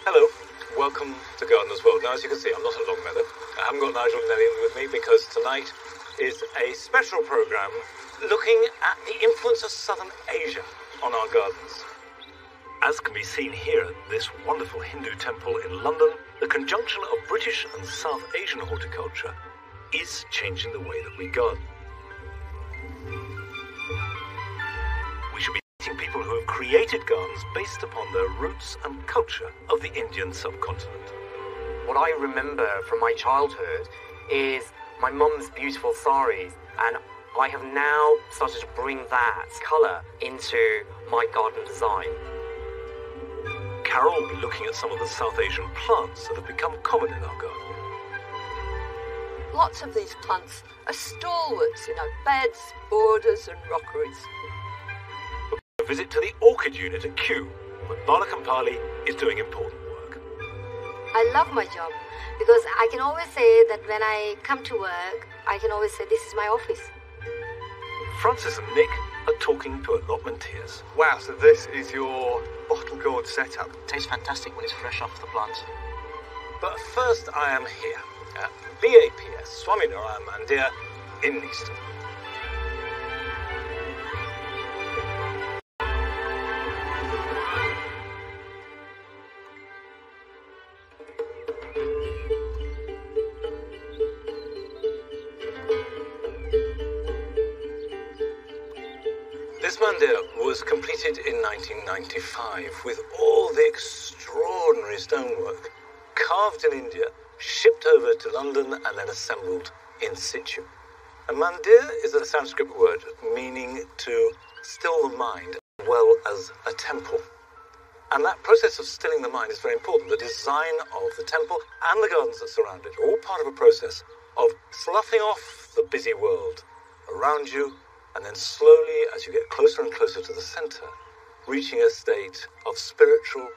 Hello, welcome to Gardener's World. Now, as you can see, I'm not at Longmeadow. I haven't got Nigel and Nelly with me because tonight is a special programme looking at the influence of Southern Asia on our gardens. As can be seen here at this wonderful Hindu temple in London, the conjunction of British and South Asian horticulture is changing the way that we garden. We should be meeting people who have created gardens based upon the roots and culture of the Indian subcontinent. What I remember from my childhood is my mum's beautiful saris, and I have now started to bring that colour into my garden design. Carol will be looking at some of the South Asian plants that have become common in our garden. Lots of these plants are stalwarts in our beds, borders and rockeries. A visit to the Orchid unit at Kew, where Bala Kampali is doing important work. I love my job because I can always say that when I come to work, I can always say this is my office. Francis and Nick are talking to allotmenteers. Wow, so this is your bottle gourd setup. Tastes fantastic when it's fresh off the plant. But first I am here at BAPS Swaminarayan Mandir in Neaston. This mandir was completed in 1995 with all the extraordinary stonework carved in India, shipped over to London and then assembled in situ. A mandir is a Sanskrit word meaning to still the mind as well as a temple. And that process of stilling the mind is very important. The design of the temple and the gardens that surround it are all part of a process of sloughing off the busy world around you, and then slowly, as you get closer and closer to the centre, reaching a state of spiritual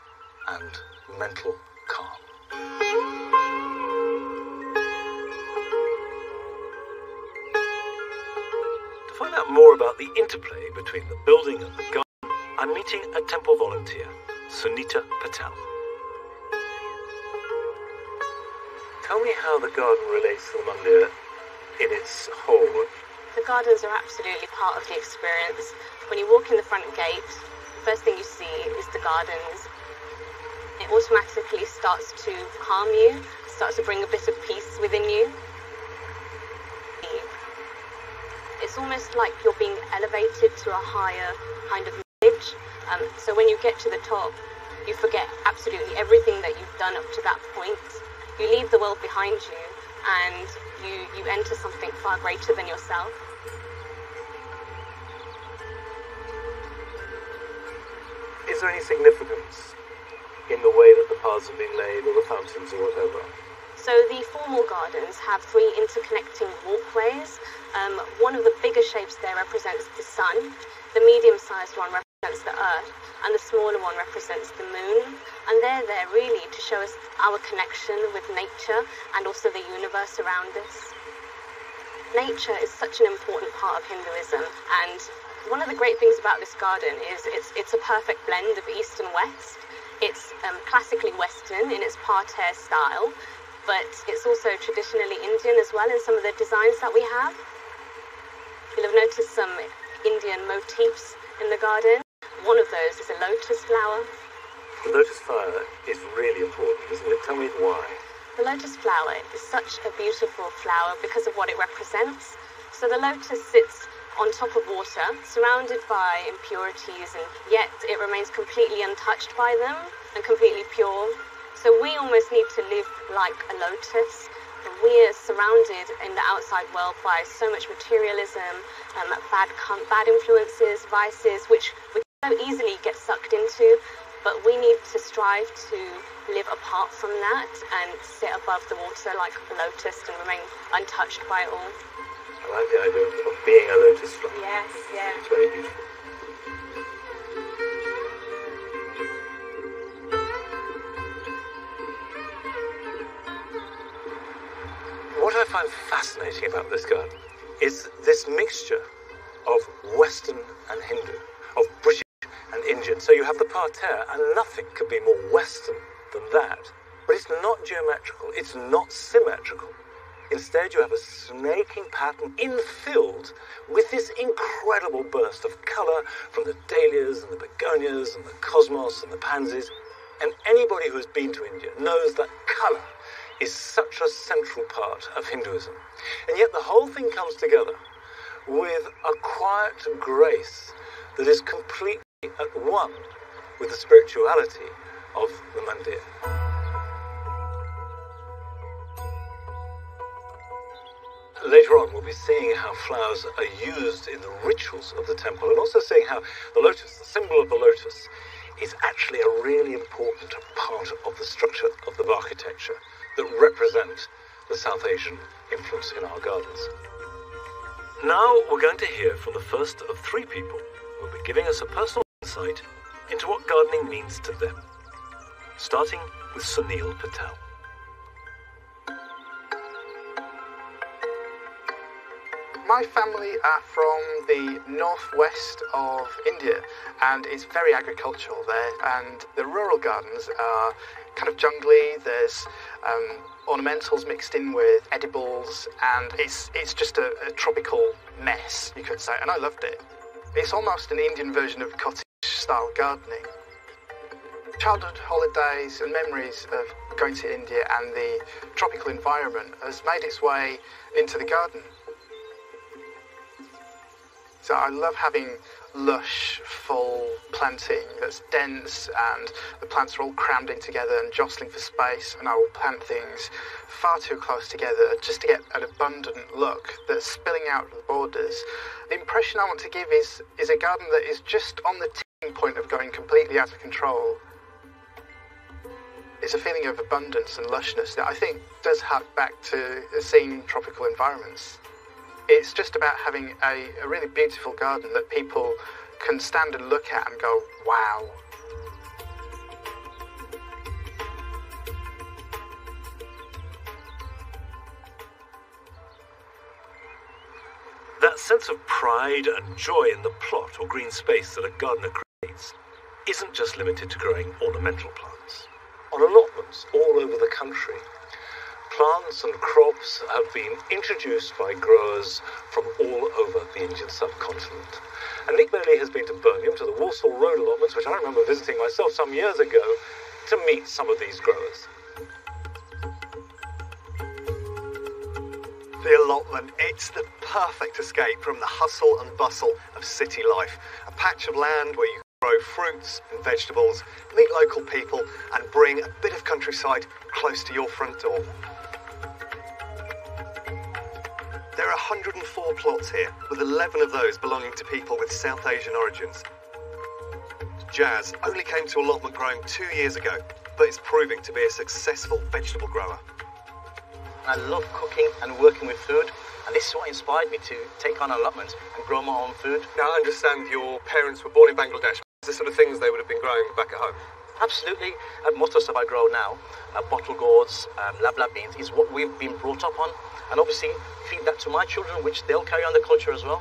and mental calm. To find out more about the interplay between the building and the garden, I'm meeting a temple volunteer, Sunil Patel. Tell me how the garden relates to the mandir in its whole. The gardens are absolutely part of the experience. When you walk in the front gate, the first thing you see is the gardens. It automatically starts to calm you, starts to bring a bit of peace within you. It's almost like you're being elevated to a higher kind of knowledge. So when you get to the top, you forget absolutely everything that you've done up to that point. You leave the world behind you and you enter something far greater than yourself. Is there any significance in the way that the paths have been laid or the fountains or whatever? So the formal gardens have 3 interconnecting walkways. One of the bigger shapes there represents the sun, the medium-sized one represents the earth, and the smaller one represents the moon. And they're there really to show us our connection with nature and also the universe around us. Nature is such an important part of Hinduism, and one of the great things about this garden is it's a perfect blend of East and West. It's classically Western in its parterre style, but it's also traditionally Indian as well in some of the designs that we have. You'll have noticed some Indian motifs in the garden. One of those is a lotus flower. The lotus flower is really important, isn't it? Tell me why. The lotus flower is such a beautiful flower because of what it represents. So the lotus sits on top of water, surrounded by impurities, and yet it remains completely untouched by them and completely pure. So we almost need to live like a lotus. We are surrounded in the outside world by so much materialism, bad influences, vices, which we so easily get sucked into. But we need to strive to live apart from that and sit above the water like a lotus and remain untouched by it all. I like the idea of being a lotus flower. Yes, yeah. It's very beautiful. What I find fascinating about this garden is this mixture of Western and Hindu, of British and Indian. So you have the parterre, and nothing could be more Western than that. But it's not geometrical, it's not symmetrical. Instead, you have a snaking pattern infilled with this incredible burst of colour from the dahlias and the begonias and the cosmos and the pansies. And anybody who has been to India knows that colour is such a central part of Hinduism. And yet the whole thing comes together with a quiet grace that is completely at one with the spirituality of the mandir. Later on, we'll be seeing how flowers are used in the rituals of the temple, and also seeing how the lotus, the symbol of the lotus, is actually a really important part of the structure of the architecture that represent the South Asian influence in our gardens. Now we're going to hear from the first of three people who will be giving us a personal insight into what gardening means to them, starting with Sunil Patel. My family are from the northwest of India, and it's very agricultural there, and the rural gardens are kind of jungly. There's ornamentals mixed in with edibles, and it's just a tropical mess, you could say, and I loved it. It's almost an Indian version of cottage-style gardening. Childhood holidays and memories of going to India and the tropical environment has made its way into the garden. So I love having lush, full planting that's dense, and the plants are all crammed in together and jostling for space, and I will plant things far too close together just to get an abundant look that's spilling out of the borders. The impression I want to give is a garden that is just on the tipping point of going completely out of control. It's a feeling of abundance and lushness that I think does hark back to seeing tropical environments. It's just about having a really beautiful garden that people can stand and look at and go, wow. That sense of pride and joy in the plot or green space that a gardener creates isn't just limited to growing ornamental plants. On allotments all over the country, plants and crops have been introduced by growers from all over the Indian subcontinent. And Nick Bailey has been to Birmingham, to the Walsall Road allotments, which I remember visiting myself some years ago, to meet some of these growers. The allotment, it's the perfect escape from the hustle and bustle of city life. A patch of land where you can grow fruits and vegetables, meet local people, and bring a bit of countryside close to your front door. There are 104 plots here, with 11 of those belonging to people with South Asian origins. Jazz only came to allotment growing 2 years ago, but is proving to be a successful vegetable grower. I love cooking and working with food, and this is what inspired me to take on allotments and grow my own food. Now, I understand your parents were born in Bangladesh. Is this sort of things they would have been growing back at home? Absolutely. Most of the stuff I grow now, bottle gourds, lab beans, is what we've been brought up on. And obviously feed that to my children, which they'll carry on the culture as well.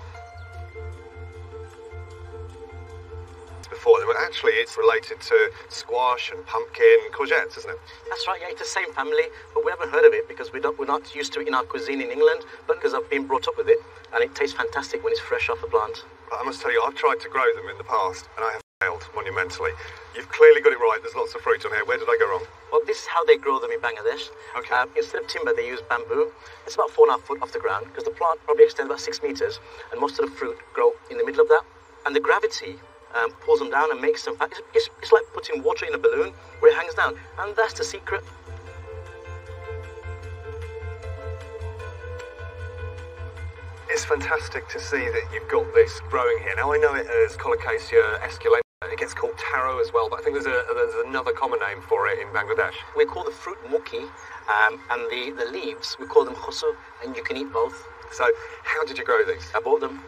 Before them, but actually it's related to squash and pumpkin, courgettes, isn't it? That's right, yeah, it's the same family, but we haven't heard of it because we're not used to it in our cuisine in England, but because I've been brought up with it, and it tastes fantastic when it's fresh off the plant. But I must tell you, I've tried to grow them in the past, and I have failed monumentally. You've clearly got it right, there's lots of fruit on here. Where did I go wrong? Well, this is how they grow them in Bangladesh. Okay. Instead of timber, they use bamboo. It's about 4.5 foot off the ground, because the plant probably extends about 6 meters, and most of the fruit grow in the middle of that. And the gravity pulls them down and makes them fat. It's like putting water in a balloon where it hangs down, and that's the secret. It's fantastic to see that you've got this growing here. Now, I know it as Colocasia esculenta. It gets called taro as well, but I think there's another common name for it in Bangladesh. We call the fruit muki, and the leaves, we call them khusu, and you can eat both. So, how did you grow these? I bought them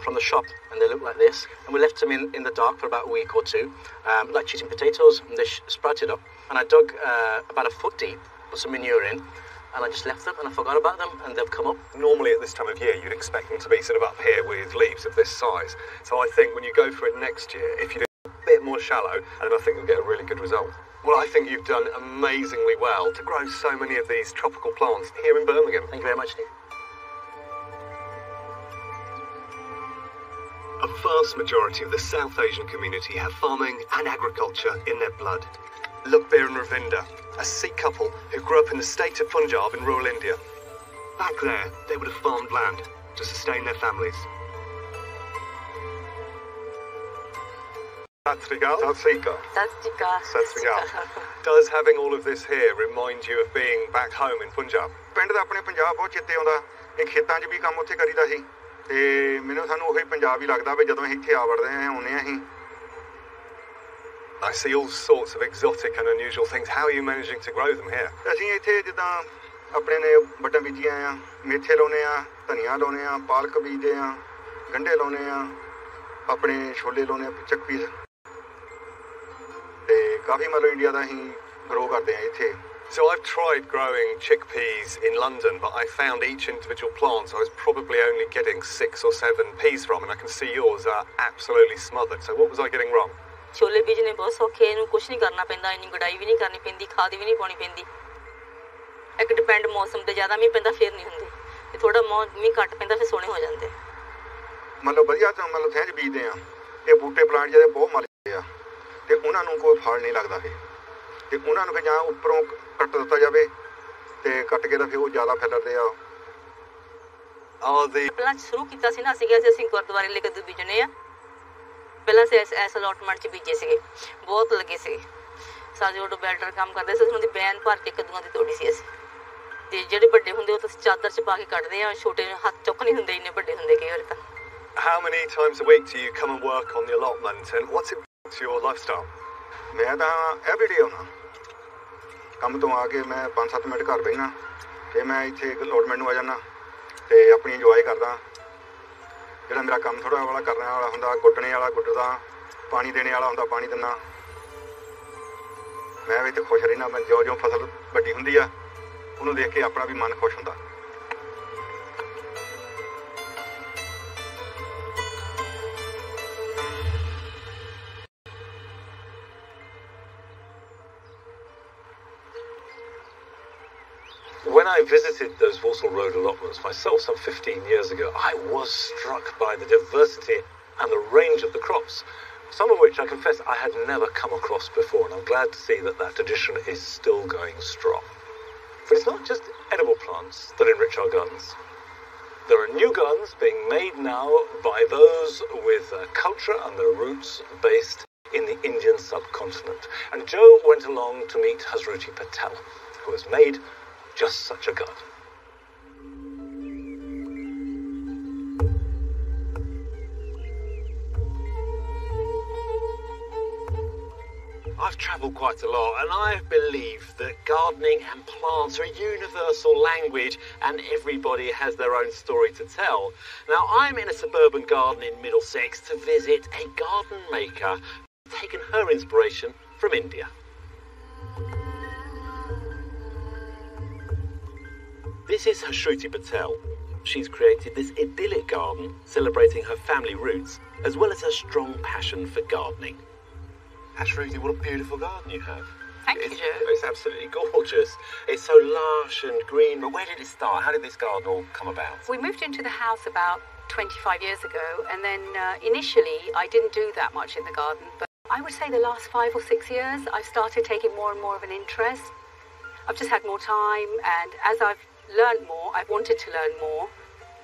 from the shop, and they look like this. And we left them in the dark for about a week or two, like cheating potatoes, and they sprouted up. And I dug about a foot deep, put some manure in, and I just left them, and I forgot about them, and they've come up. Normally at this time of year, you'd expect them to be sort of up here with leaves of this size. So I think when you go for it next year, if you do a bit more shallow, and I think you'll get a really good result. Well, I think you've done amazingly well to grow so many of these tropical plants here in Birmingham. Thank you very much, Steve. A vast majority of the South Asian community have farming and agriculture in their blood. Lukbir and Ravinder, a Sikh couple who grew up in the state of Punjab in rural India. Back there, they would have farmed land to sustain their families. Does having all of this here remind you of being back home in Punjab? ਪਿੰਡ ਦਾ ਆਪਣੇ ਪੰਜਾਬ ਬਹੁਤ ਚਿੱਤੇ ਆਉਂਦਾ ਇਹ ਖੇਤਾਂ 'ਚ ਵੀ ਕੰਮ ਉੱਥੇ ਕਰੀਦਾ ਸੀ ਤੇ ਮੈਨੂੰ ਸਾਨੂੰ ਉਹੀ ਪੰਜਾਬ ਹੀ ਲੱਗਦਾ ਵੀ ਜਦੋਂ ਅਸੀਂ ਇੱਥੇ ਆ ਵੜਦੇ ਆ ਆਉਂਦੇ ਆ ਅਸੀਂ I see all sorts of exotic and unusual things. How are you managing to grow them here? ਅਸੀਂ ਇੱਥੇ ਜਿੱਦਾਂ ਆਪਣੇ ਨੇ ਵੱਟਾਂ ਬੀਜੀਆਂ ਆ ਮੇਥੇ ਲਾਉਨੇ ਆ ਧਨੀਆ ਲਾਉਨੇ ਆ ਪਾਲਕ ਬੀਜਦੇ ਆ ਗੰਢੇ ਲਾਉਨੇ ਆ ਆਪਣੇ ਛੋਲੇ ਲਾਉਨੇ ਆ ਚੱਕੀ ਤੇ ਕਾਫੀ ਮਤਲਬ ਇੰਡੀਆ ਦਾ ਅਸੀਂ ਗਰੋ ਕਰਦੇ ਆ ਇੱਥੇ. So I've tried growing chickpeas in London, but I found each individual plant I was probably only getting 6 or 7 peas from, and I can see yours are absolutely smothered. So what was I getting wrong? ਛੋਲੇ ਬੀਜਣੇ ਬਹੁਤ ਸੌਖੇ, ਇਹਨੂੰ ਕੁਛ ਨਹੀਂ ਕਰਨਾ ਪੈਂਦਾ, ਇੰਨੀ ਗੁਡਾਈ ਵੀ ਨਹੀਂ ਕਰਨੀ ਪੈਂਦੀ, ਖਾਦ ਵੀ ਨਹੀਂ ਪਾਉਣੀ ਪੈਂਦੀ. ਇੱਕ ਡਿਪੈਂਡ ਮੌਸਮ ਤੇ ਜ਼ਿਆਦਾ ਮੀਂਹ ਪੈਂਦਾ ਫਿਰ ਨਹੀਂ ਹੁੰਦੇ, ਤੇ ਥੋੜਾ ਮੀਂਹ ਘੱਟ ਪੈਂਦਾ ਫਿਰ ਸੋਹਣੇ ਹੋ ਜਾਂਦੇ. ਮਤਲਬ ਵਧੀਆ ਤਾਂ ਮਤਲਬ ਥੈਂਜ ਬੀਜਦੇ ਆ ਇਹ ਬੂਟੇ ਪਲਾਂਟ ਜਿਹੜੇ ਬਹੁਤ ਮਰਦੇ ਆ ਤੇ ਉਹਨਾਂ ਨੂੰ ਕੋਈ ਫਲ ਨਹੀਂ ਲੱਗਦਾ ਫਿਰ ਤੇ ਉਹਨਾਂ ਨੂੰ ਫਿਰ ਜਾਂ ਉੱਪਰੋਂ ਕੱਟ ਦਿੱਤਾ ਜਾਵੇ ਤੇ ਕੱਟ ਕੇ ਤਾਂ ਫਿਰ ਉਹ ਜ਼ਿਆਦਾ ਫੈਲਦੇ ਆ. ਪਹਿਲਾਂ ਸ਼ੁਰੂ ਕੀਤਾ ਸੀ ਨਾ ਅਸੀਂ ਗੁਰਦੁਆਰੇ ਲਈ ਕੱਦੂ ਬੀਜਣੇ ਆ. ਪਹਿਲਾਂ ਅਸੀਂ ਇਸ ਅਲਾਟਮੈਂਟ 'ਚ ਬੀਜੇ ਸੀਗੇ, ਬਹੁਤ ਲੱਗੇ ਸੀਗੇ. ਸਾਡੇ ਉਹ ਬੈਲਡਰ ਕੰਮ ਕਰਦੇ ਸੀ, ਉਹਨਾਂ ਦੀ ਬੈਨ ਭਰ ਕੇ ਕੱਦੂਆਂ ਦੀ ਤੋੜੀ ਸੀ ਅਸੀਂ. ਤੇ ਜਿਹੜੇ ਵੱਡੇ ਹੁੰਦੇ ਉਹ ਤਾਂ ਚਾਦਰ 'ਚ ਪਾ ਕੇ ਕੱਢਦੇ ਆ, ਛੋਟੇ ਹੱਥ ਚੁੱਕ ਨਹੀਂ ਹੁੰਦੇ, ਇੰਨੇ ਵੱਡੇ ਹੁੰਦੇ ਕਈ ਵਾਰ ਤਾਂ. How many times a week do you come and work on the allotment, and what's it to your lifestyle? ਮੈਂ ਤਾਂ ਐਵਰੀਡੇ ਆਉਣਾ ਕੰਮ ਤੋਂ ਆ ਕੇ ਮੈਂ 5-7 ਮਿੰਟ ਘਰ ਬਹਿਣਾ ਤੇ ਮੈਂ ਇੱਥੇ ਅਲਾਟਮੈਂਟ ਨੂੰ ਆ ਜਾਣਾ ਤੇ ਆਪਣੀ ਇੰਜੋਏ ਕਰਦਾ. ਜਿਹੜਾ ਮੇਰਾ ਕੰਮ ਥੋੜਾ ਵਾਲਾ ਕਰਨ ਵਾਲਾ ਹੁੰਦਾ, ਕੁੱਟਣੇ ਵਾਲਾ ਕੁੱਟਦਾ, ਪਾਣੀ ਦੇਣੇ ਵਾਲਾ ਹੁੰਦਾ ਪਾਣੀ ਦਿੰਦਾ. ਮੈਂ ਵੀ ਤੇ ਖੁਸ਼ ਰਹਿਣਾ. ਮੈਂ ਜਿਉਂ ਫਸਲ ਵੱਡੀ ਹੁੰਦੀ ਆ ਉਹਨੂੰ ਦੇਖ ਕੇ ਆਪਣਾ ਵੀ ਮਨ ਖੁਸ਼ ਹੁੰਦਾ. When I visited those Walsall Road allotments myself some 15 years ago, I was struck by the diversity and the range of the crops, some of which I confess I had never come across before, and I'm glad to see that that tradition is still going strong. But it's not just edible plants that enrich our gardens. There are new gardens being made now by those with a culture and their roots based in the Indian subcontinent. And Joe went along to meet Hasruti Patel, who has made just such a garden. I've travelled quite a lot, and I believe that gardening and plants are a universal language and everybody has their own story to tell. Now, I'm in a suburban garden in Middlesex to visit a garden maker who's taken her inspiration from India. This is Hasruti Patel. She's created this idyllic garden celebrating her family roots as well as her strong passion for gardening. Hasruti, what a beautiful garden you have. Thank you, Joe. It's absolutely gorgeous. It's so lush and green. But where did it start? How did this garden all come about? We moved into the house about 25 years ago, and then initially I didn't do that much in the garden, but I would say the last 5 or 6 years I've started taking more and more of an interest. I've just had more time, and as I've learned more, I've wanted to learn more.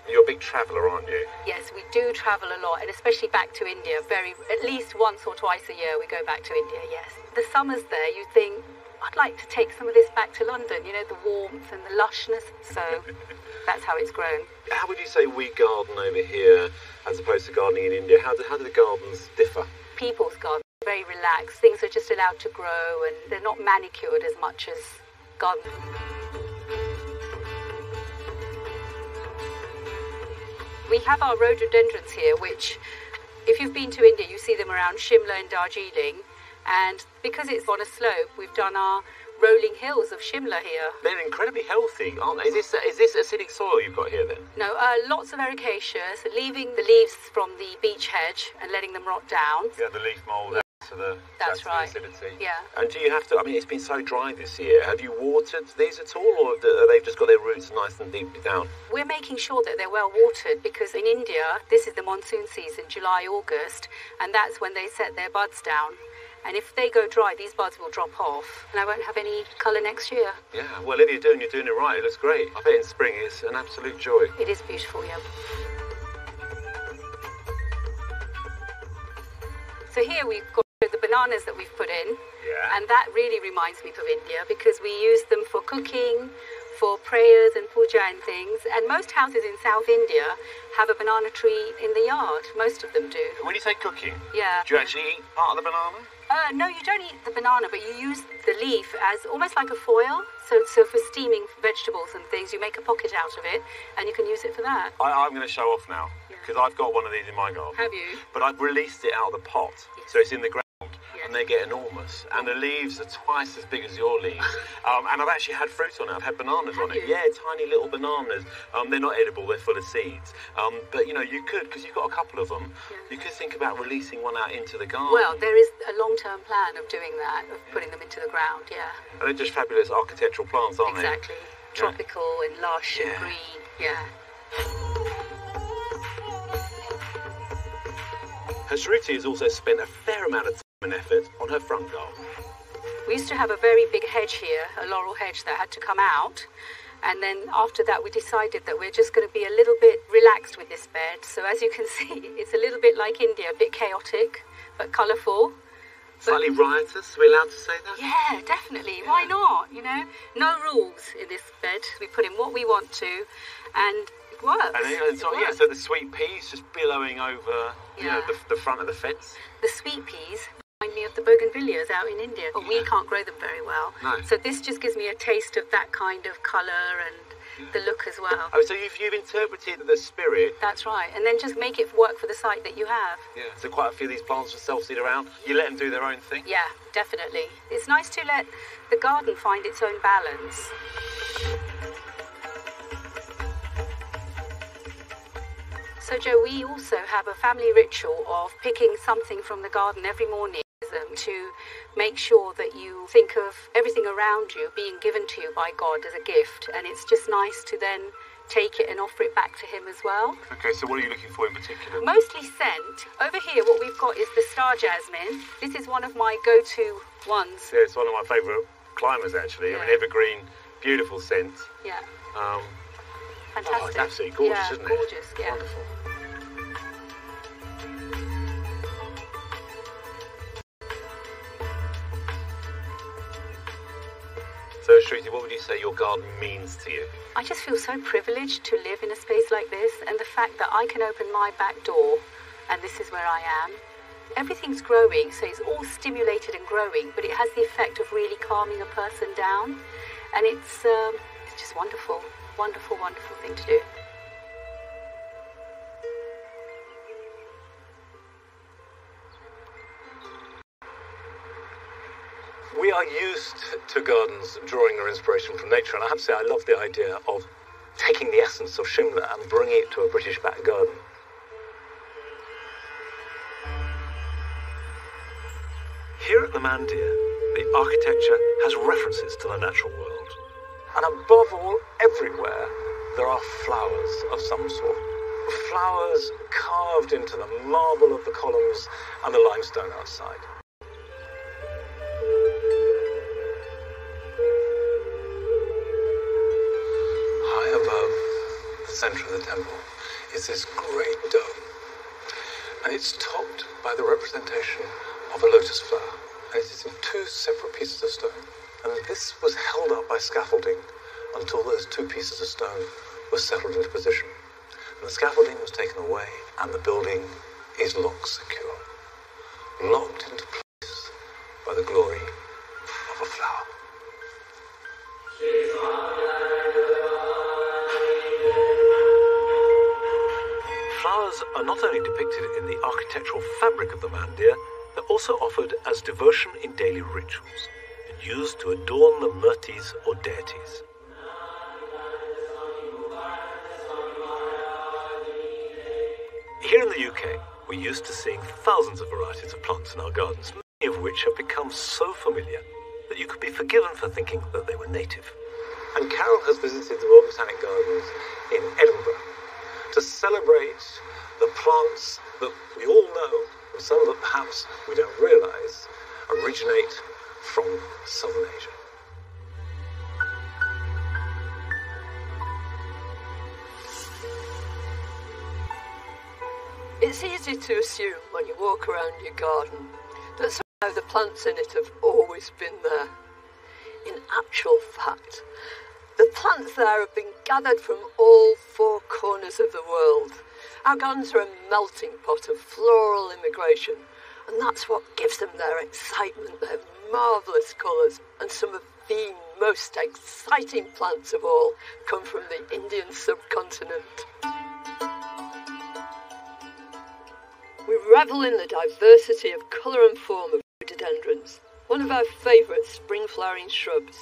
You're a big traveller, aren't you? Yes, we do travel a lot, and especially back to India. At least once or twice a year we go back to India, yes. The summers there, you think, I'd like to take some of this back to London, you know, the warmth and the lushness. So that's how it's grown. How would you say we garden over here as opposed to gardening in India? How do the gardens differ? People's gardens are very relaxed. Things are just allowed to grow, and they're not manicured as much as gardens. We have our rhododendrons here, which, if you've been to India, you see them around Shimla and Darjeeling. And because it's on a slope, we've done our rolling hills of Shimla here. They're incredibly healthy, aren't they? Is this acidic soil you've got here then? No, lots of ericaceous, leaving the leaves from the beech hedge and letting them rot down. Yeah, the leaf mould. to the That's right. acidity. Yeah. And do you have to, I mean, it's been so dry this year, have you watered these at all, or have they just got their roots nice and deeply down? We're making sure that they're well watered because in India, this is the monsoon season, July, August, and that's when they set their buds down. And if they go dry, these buds will drop off, and I won't have any colour next year. Yeah, well, if you're doing it right, it looks great. I bet in spring it's an absolute joy. It is beautiful, yeah. So here we've got the bananas that we've put in, and that really reminds me of India because we use them for cooking, for prayers and puja and things. And most houses in South India have a banana tree in the yard. Most of them do. When you say cooking, yeah, do you actually eat part of the banana? No, you don't eat the banana, but you use the leaf as almost like a foil. So for steaming vegetables and things, you make a pocket out of it, and you can use it for that. I'm going to show off now, because I've got one of these in my garden. Have you? But I've released it out of the pot, so it's in the ground. And they get enormous, and the leaves are twice as big as your leaves. And I've actually had fruit on it. I've had bananas on it. Yeah, tiny little bananas. They're not edible. They're full of seeds. But you know, you could, because you've got a couple of them. You could think about releasing one out into the garden. Well, there is a long-term plan of doing that, of putting them into the ground. Yeah. And they're just fabulous architectural plants, aren't they? Exactly. Tropical and lush and green. Yeah. Shruti has also spent a fair amount of time and effort on her front garden. We used to have a very big hedge here, a laurel hedge that had to come out. And then after that, we decided that we're just going to be a little bit relaxed with this bed. So as you can see, it's a little bit like India, a bit chaotic, but colourful. Slightly riotous, are we allowed to say that? Yeah, definitely. Yeah. Why not, you know? No rules in this bed. We put in what we want to, and it works. And so the sweet peas just billowing over, you know, the front of the fence. The sweet peas remind me of the bougainvilleas out in India, but we can't grow them very well. No. So this just gives me a taste of that kind of colour and the look as well. Oh, so you've interpreted the spirit. That's right, and then just make it work for the site that you have. Yeah, so quite a few of these plants are self-seed around. You let them do their own thing? Yeah, definitely. It's nice to let the garden find its own balance. So, Joe, we also have a family ritual of picking something from the garden every morning to make sure that you think of everything around you being given to you by God as a gift. And it's just nice to then take it and offer it back to him as well. Okay, so what are you looking for in particular? Mostly scent. Over here, what we've got is the star jasmine. This is one of my go-to ones. Yeah, it's one of my favourite climbers, actually. Yeah. I mean, evergreen, beautiful scent. Yeah. Fantastic. Oh, it's absolutely gorgeous, isn't it? Gorgeous, yeah. Wonderful. So, Shruti, what would you say your garden means to you? I just feel so privileged to live in a space like this, and the fact that I can open my back door, and this is where I am. Everything's growing, so it's all stimulated and growing, but it has the effect of really calming a person down, and it's just wonderful, wonderful, wonderful thing to do. We are used to gardens drawing their inspiration from nature, and I have to say I love the idea of taking the essence of Shimla and bringing it to a British back garden. Here at the Mandir, the architecture has references to the natural world. And above all, everywhere, there are flowers of some sort. Flowers carved into the marble of the columns and the limestone outside. Centre of the temple is this great dome, and it's topped by the representation of a lotus flower, and it is in two separate pieces of stone, and this was held up by scaffolding until those two pieces of stone were settled into position, and the scaffolding was taken away, and the building is lock secure, locked into place by the glory of a flower. Flowers are not only depicted in the architectural fabric of the Mandir, they're also offered as devotion in daily rituals and used to adorn the murtis or deities. Here in the UK, we're used to seeing thousands of varieties of plants in our gardens, many of which have become so familiar that you could be forgiven for thinking that they were native. And Carol has visited the Royal Botanic Gardens in Edinburgh to celebrate the plants that we all know, and some that perhaps we don't realise, originate from Southern Asia. It's easy to assume when you walk around your garden that somehow the plants in it have always been there. In actual fact, the plants there have been gathered from all four corners of the world. Our gardens are a melting pot of floral immigration, and that's what gives them their excitement, their marvellous colours, and some of the most exciting plants of all come from the Indian subcontinent. We revel in the diversity of colour and form of Idiodendrons, one of our favourite spring-flowering shrubs.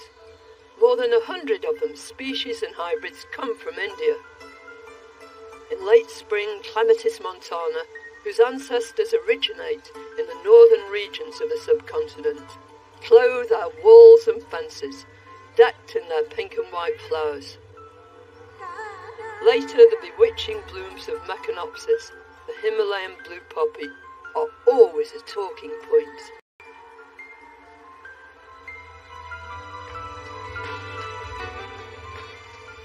More than 100 of them, species and hybrids, come from India. In late spring, Clematis montana, whose ancestors originate in the northern regions of the subcontinent, clothe our walls and fences, decked in their pink and white flowers. Later, the bewitching blooms of Meconopsis, the Himalayan blue poppy, are always a talking point.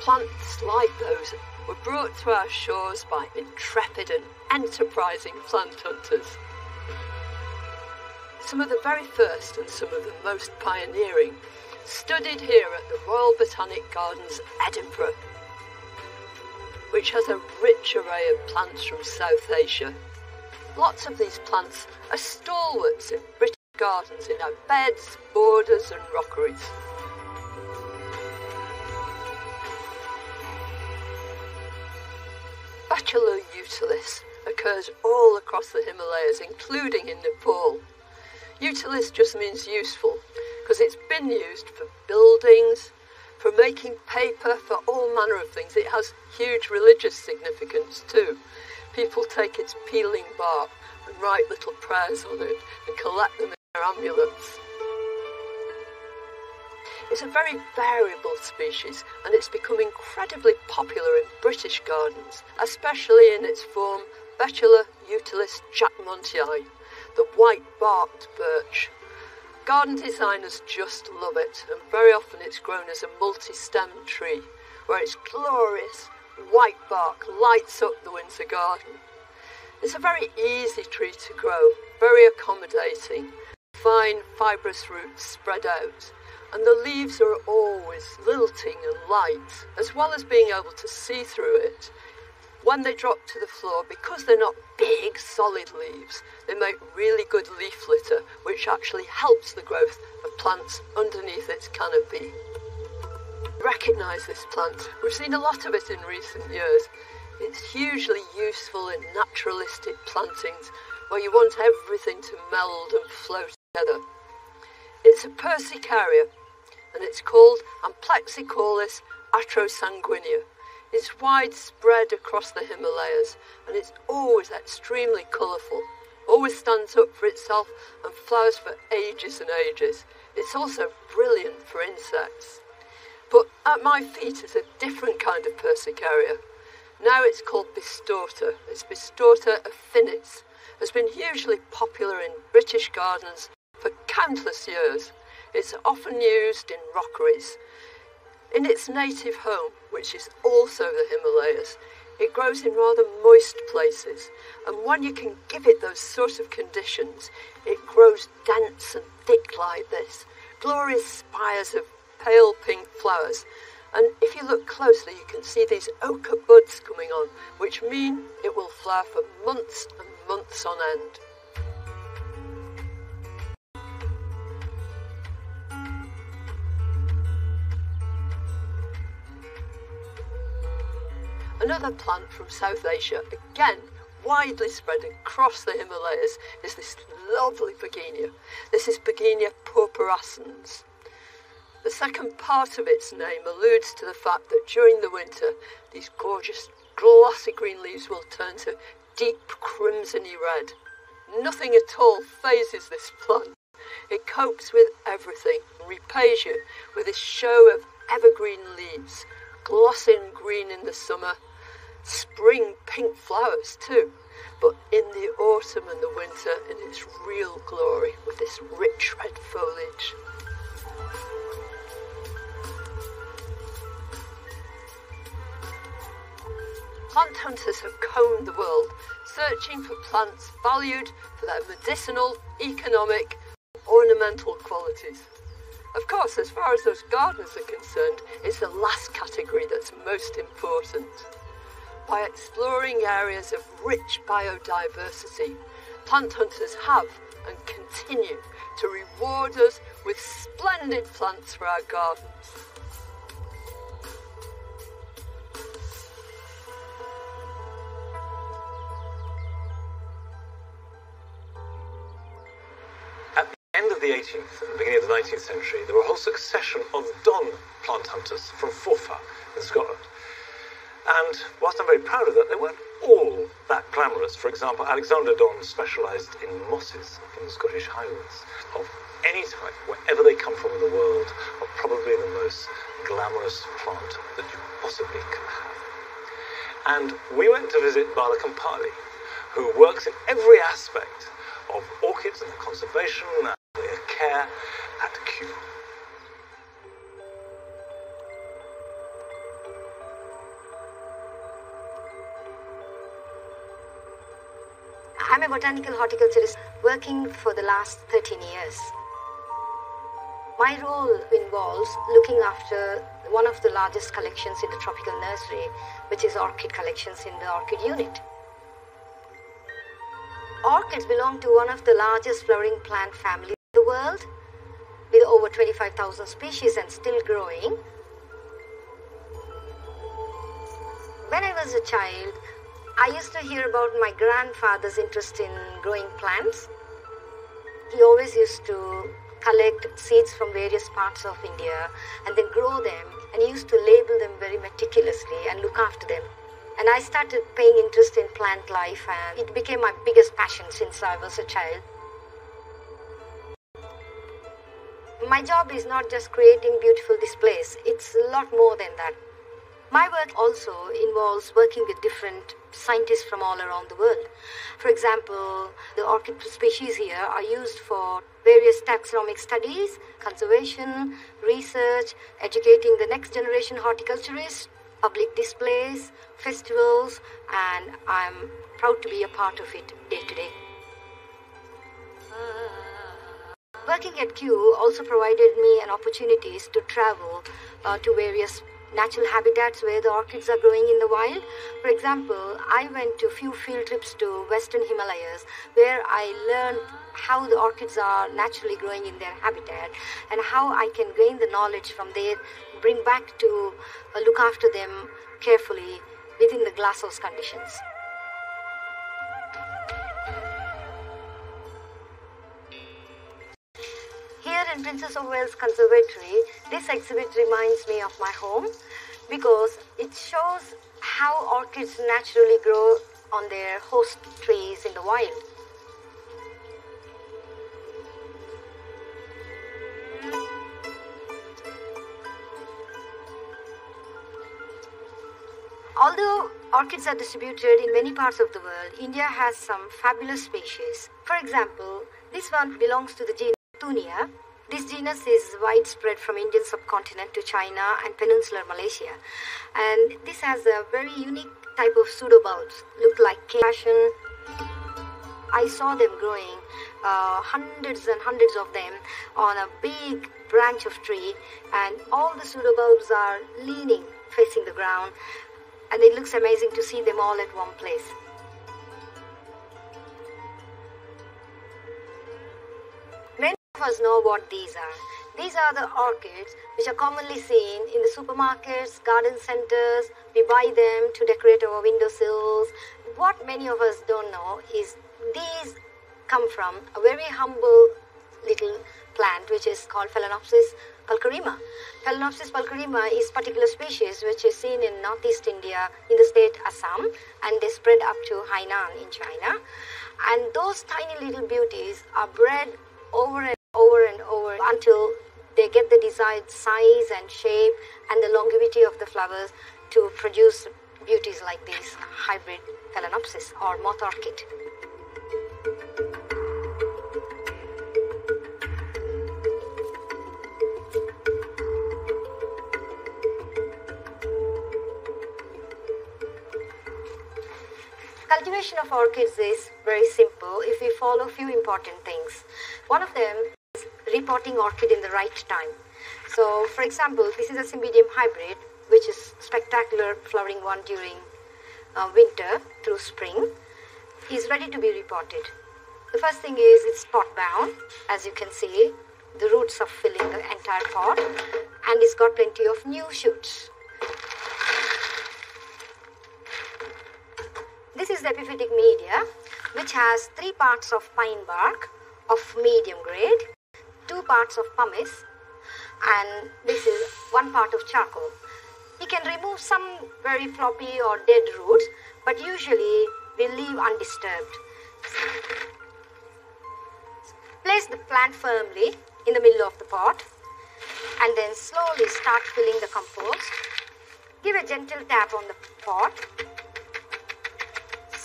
Plants like those were brought to our shores by intrepid and enterprising plant hunters. Some of the very first and some of the most pioneering studied here at the Royal Botanic Gardens, Edinburgh, which has a rich array of plants from South Asia. Lots of these plants are stalwarts in British gardens in our beds, borders and rockeries. Bachelor utilis occurs all across the Himalayas, including in Nepal. Utilis just means useful, because it's been used for buildings, for making paper, for all manner of things. It has huge religious significance too. People take its peeling bark and write little prayers on it and collect them in their amulets. It's a very variable species, and it's become incredibly popular in British gardens, especially in its form Bachelor utilis jackmontii, the white-barked birch. Garden designers just love it, and very often it's grown as a multi-stemmed tree, where its glorious white bark lights up the winter garden. It's a very easy tree to grow, very accommodating, fine fibrous roots spread out, and the leaves are always lilting and light, as well as being able to see through it. When they drop to the floor, because they're not big, solid leaves, they make really good leaf litter, which actually helps the growth of plants underneath its canopy. Recognise this plant. We've seen a lot of it in recent years. It's hugely useful in naturalistic plantings, where you want everything to meld and flow together. It's a Persicaria, and it's called Amplexicalis atrosanguinea. It's widespread across the Himalayas, and it's always extremely colourful, always stands up for itself and flowers for ages and ages. It's also brilliant for insects. But at my feet is a different kind of Persicaria. Now it's called Bistorta. It's Bistorta affinis. Has been hugely popular in British gardens for countless years. It's often used in rockeries. In its native home, which is also the Himalayas, it grows in rather moist places, and when you can give it those sort of conditions, it grows dense and thick like this, glorious spires of pale pink flowers. And if you look closely, you can see these ochre buds coming on, which mean it will flower for months and months on end. Another plant from South Asia, again widely spread across the Himalayas, is this lovely begonia. This is Begonia purpurascens. The second part of its name alludes to the fact that during the winter, these gorgeous glossy green leaves will turn to deep crimsony red. Nothing at all phases this plant. copes with everything and repays you with this show of evergreen leaves, glossing green in the summer, spring pink flowers too, but in the autumn and the winter in its real glory with this rich red foliage. Plant hunters have combed the world, searching for plants valued for their medicinal, economic, ornamental qualities. Of course, as far as those gardeners are concerned, it's the last category that's most important. By exploring areas of rich biodiversity, plant hunters have and continue to reward us with splendid plants for our gardens. End of the 18th and beginning of the 19th century, there were a whole succession of Don plant hunters from Forfar in Scotland. And whilst I'm very proud of that, they weren't all that glamorous. For example, Alexander Don specialised in mosses in the Scottish Highlands. Of any type, wherever they come from in the world, are probably the most glamorous plant that you possibly can have. And we went to visit Bala Kampali, who works in every aspect of orchids and their conservation and their care at Kew. I'm a botanical horticulturist working for the last 13 years. My role involves looking after one of the largest collections in the tropical nursery, which is Orchid Collections in the Orchid unit. Orchids belong to one of the largest flowering plant families in the world, with over 25,000 species and still growing. When I was a child, I used to hear about my grandfather's interest in growing plants. He always used to collect seeds from various parts of India and then grow them, and he used to label them very meticulously and look after them. And I started paying interest in plant life, and it became my biggest passion since I was a child. My job is not just creating beautiful displays, it's a lot more than that. My work also involves working with different scientists from all around the world. For example, the orchid species here are used for various taxonomic studies, conservation, research, educating the next generation horticulturists, public displays, festivals, and I'm proud to be a part of it day to day. Working at Kew also provided me an opportunities to travel to various natural habitats where the orchids are growing in the wild. For example, I went to a few field trips to Western Himalayas where I learned how the orchids are naturally growing in their habitat and how I can gain the knowledge from there, bring back to look after them carefully within the glasshouse conditions. Here in Princess of Wales Conservatory, this exhibit reminds me of my home because it shows how orchids naturally grow on their host trees in the wild. Although orchids are distributed in many parts of the world, India has some fabulous species. For example, this one belongs to the genus Petrinia. This genus is widespread from Indian subcontinent to China and peninsular Malaysia. And this has a very unique type of pseudobulbs, look like passion. I saw them growing, hundreds and hundreds of them on a big branch of tree, and all the pseudobulbs are leaning, facing the ground, and it looks amazing to see them all at one place. Many of us know what these are. These are the orchids which are commonly seen in the supermarkets, garden centers. We buy them to decorate our windowsills. What many of us don't know is these come from a very humble little plant which is called Phalaenopsis pulcherrima. Phalaenopsis pulcherrima is a particular species which is seen in northeast India in the state Assam, and they spread up to Hainan in China. And those tiny little beauties are bred over and over and over until they get the desired size and shape and the longevity of the flowers to produce beauties like these hybrid Phalaenopsis or moth orchid. Cultivation of orchids is very simple if we follow a few important things. One of them is repotting orchid in the right time. So, for example, this is a Symbidium hybrid, which is spectacular flowering one during winter through spring, is ready to be repotted. The first thing is it's pot bound, as you can see. The roots are filling the entire pot, and it's got plenty of new shoots. This is the epiphytic media, which has 3 parts of pine bark of medium grade, 2 parts of pumice, and this is 1 part of charcoal. You can remove some very floppy or dead roots, but usually we leave undisturbed. Place the plant firmly in the middle of the pot, and then slowly start filling the compost. Give a gentle tap on the pot,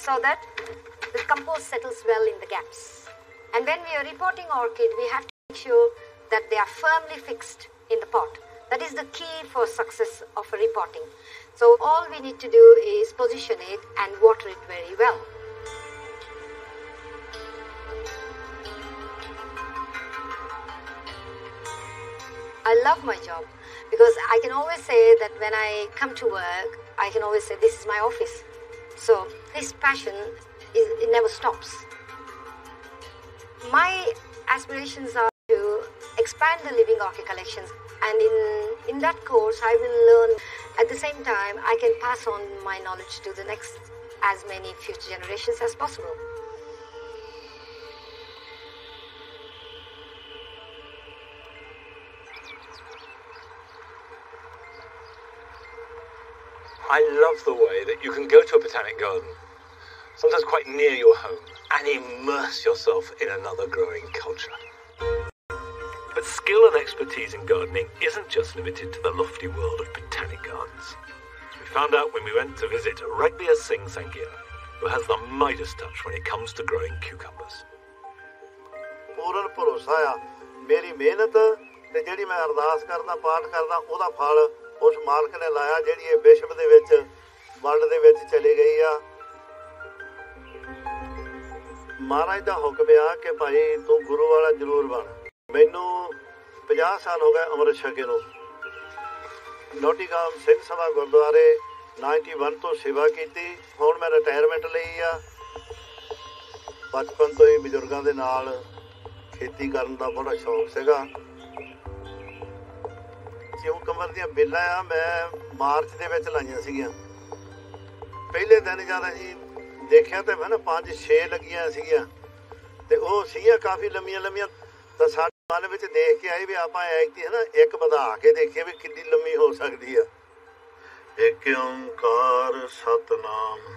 so that the compost settles well in the gaps. And when we are repotting orchid, we have to make sure that they are firmly fixed in the pot. That is the key for success of a repotting. So all we need to do is position it and water it very well. I love my job because I can always say that when I come to work, I can always say this is my office. So this passion, it never stops. My aspirations are to expand the living orchid collections, and in that course I will learn. At the same time, I can pass on my knowledge to the next as many future generations as possible. I love the way that you can go to a botanic garden, sometimes quite near your home, and immerse yourself in another growing culture. But skill and expertise in gardening isn't just limited to the lofty world of botanic gardens. We found out when we went to visit Ragbir Singh Sanghia, who has the Midas touch when it comes to growing cucumbers. पूर्ण भरोसा आ मेरी मेहनत ते ਜਿਹੜੀ ਮੈਂ ਅਰਦਾਸ ਕਰਦਾ ਪਾਠ ਕਰਦਾ ਉਹਦਾ ਫਲ ਉਸ ਮਾਲਕ ਨੇ ਲਾਇਆ ਜਿਹੜੀ ਇਹ ਵਿਸ਼ਵ ਦੇ ਵਿੱਚ ਵਰਲਡ ਦੇ ਵਿੱਚ ਚਲੀ ਗਈ ਆ ਮਹਾਰਾਜ ਦਾ ਹੁਕਮ ਆ ਕਿ ਭਾਈ ਤੂੰ ਗੁਰੂ ਵਾਲਾ ਜ਼ਰੂਰ ਬਣ ਮੈਨੂੰ 50 ਸਾਲ ਹੋ ਗਏ ਅੰਮ੍ਰਿਤ ਛਕੇ ਨੂੰ ਨੋਟੀਗਾਮ ਸਿੰਘ ਸਭਾ ਗੁਰਦੁਆਰੇ 91 ਤੋਂ ਸੇਵਾ ਕੀਤੀ ਹੁਣ ਮੈਂ ਰਿਟਾਇਰਮੈਂਟ ਲਈ ਆ ਬਚਪਨ ਤੋਂ ਹੀ ਬਜ਼ੁਰਗਾਂ ਦੇ ਨਾਲ खेती करने का बड़ा शौक सीगा क्यूकंबर दी बेलां आ मैं मार्च दे विच लाईआं सीगीआं पहले दिन जद असीं देखिया ते मैं ना 5-6 लगियां सीगीआं ते ओह सीगीआं काफ़ी लंमियां तां साडे मन विच देख के आई भी आपां ऐकती है ना एक वधा के देखिए भी कितनी लंबी हो सकती है एक ओंकार सतनाम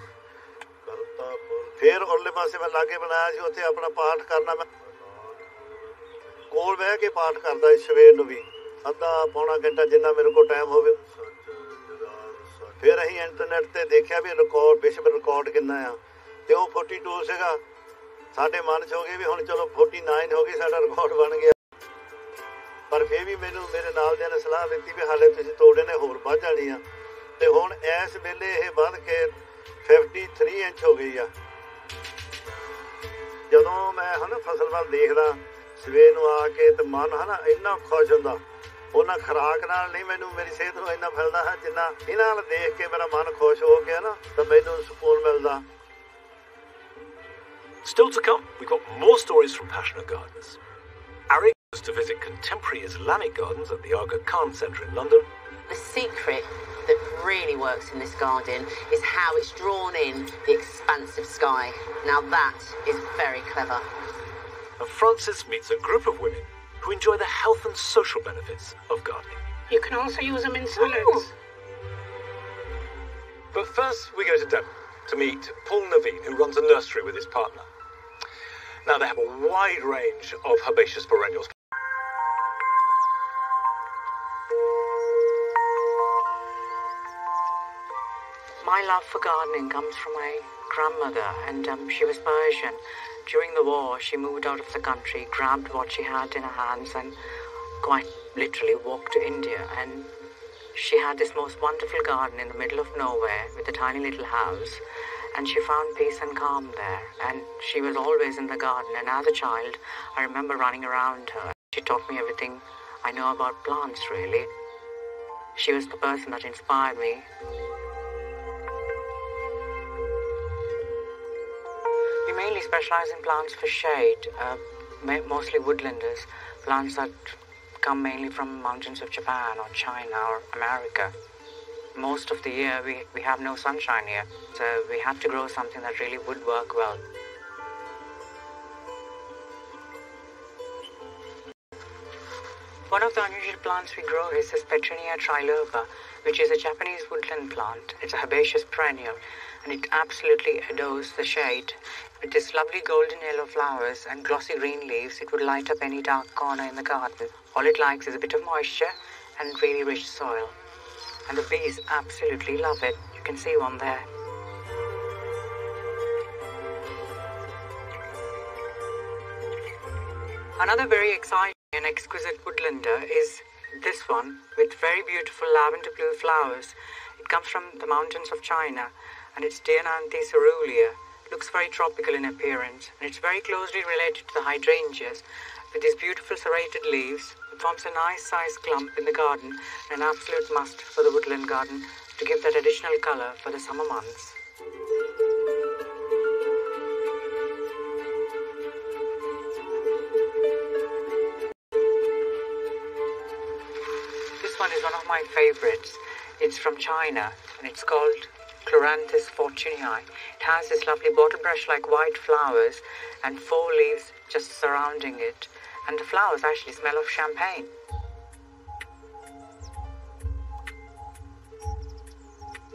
करता फिर उरले पासे मैं लागे बनाया सी उत्थे अपना पाठ करना मैं ਕੋਲ ਬਹਿ ਕੇ ਪਾਠ ਕਰਦਾ ਸਵੇਰ ਨੂੰ ਵੀ ਅੱਧਾ ਪੌਣਾ ਘੰਟਾ ਜਿੰਨਾ ਮੇਰੇ ਕੋਲ ਟਾਈਮ ਹੋਵੇ ਫਿਰ ਅਸੀਂ ਇੰਟਰਨੈਟ ਤੇ ਦੇਖਿਆ ਵੀ ਰਿਕਾਰਡ ਵਿਸ਼ਵ ਰਿਕਾਰਡ ਕਿੰਨਾ ਆ ਤੇ ਉਹ 42 ਸੀਗਾ ਸਾਡੇ ਮਨ 'ਚ ਹੋ ਗਏ ਵੀ ਹੁਣ ਚਲੋ 49 ਹੋ ਗਈ ਸਾਡਾ ਰਿਕਾਰਡ ਬਣ ਗਿਆ ਪਰ ਫਿਰ ਵੀ ਮੈਨੂੰ ਮੇਰੇ ਨਾਲ ਦਿਆਂ ਨੇ ਸਲਾਹ ਦਿੱਤੀ ਵੀ ਹਾਲੇ ਤੁਸੀਂ ਤੋੜੇ ਨੇ ਹੋਰ ਵੱਧ ਜਾਣੀ ਆ ਤੇ ਹੁਣ ਇਸ ਵੇਲੇ ਇਹ ਵੱਧ ਕੇ 53 ਇੰਚ ਹੋ ਗਈ ਆ ਜਦੋਂ ਮੈਂ ਹਨਾ ਫਸਲ ਵੱਲ ਦੇਖਦਾ ਸਵੇਰ ਨੂੰ ਆ ਕੇ ਤੇ ਮਨ ਹੈ ਨਾ ਇੰਨਾ ਖੁਸ਼ ਹੁੰਦਾ ਉਹਨਾਂ ਖੁਰਾਕ ਨਾਲ ਨਹੀਂ ਮੈਨੂੰ ਮੇਰੀ ਸਿਹਤ ਨੂੰ ਇੰਨਾ ਮਿਲਦਾ ਹੈ ਜਿੰਨਾ ਇਹਨਾਂ ਨਾਲ ਦੇਖ ਕੇ ਮੇਰਾ ਮਨ ਖੁਸ਼ ਹੋ ਗਿਆ ਨਾ ਤਾਂ ਮੈਨੂੰ ਸਕੂਨ ਮਿਲਦਾ Still to come, we've got more stories from passionate gardeners. Arik goes to visit contemporary Islamic gardens at the Aga Khan Centre in London. The secret that really works in this garden is how it's drawn in the expansive sky. Now that is very clever. And Francis meets a group of women who enjoy the health and social benefits of gardening. You can also use them in salads. But first we go to Devon to meet Paul Naveen, who runs a nursery with his partner. Now, they have a wide range of herbaceous perennials. My love for gardening comes from my grandmother, and she was Persian. During the war, she moved out of the country, grabbed what she had in her hands, and quite literally walked to India. And she had this most wonderful garden in the middle of nowhere with a tiny little house, and she found peace and calm there. And she was always in the garden, and as a child, I remember running around her. She taught me everything I know about plants, really. She was the person that inspired me. We mainly specialize in plants for shade, mostly woodlanders, plants that come mainly from mountains of Japan or China or America. Most of the year we have no sunshine here, so we had to grow something that really would work well. One of the unusual plants we grow is this Petrinia Triloba, which is a Japanese woodland plant. It's a herbaceous perennial, and it absolutely adores the shade. With its lovely golden yellow flowers and glossy green leaves, it would light up any dark corner in the garden. All it likes is a bit of moisture and really rich soil. And the bees absolutely love it. You can see one there. Another very exciting and exquisite woodlander is this one with very beautiful lavender blue flowers. It comes from the mountains of China, and it's Diananthe cerulea. It looks very tropical in appearance, and it's very closely related to the hydrangeas. With these beautiful serrated leaves, it forms a nice sized clump in the garden, and an absolute must for the woodland garden to give that additional colour for the summer months. This one is one of my favourites. It's from China, and it's called Clauranthus Fortuniai. It has this lovely bottle brush-like white flowers and 4 leaves just surrounding it. And the flowers actually smell of champagne.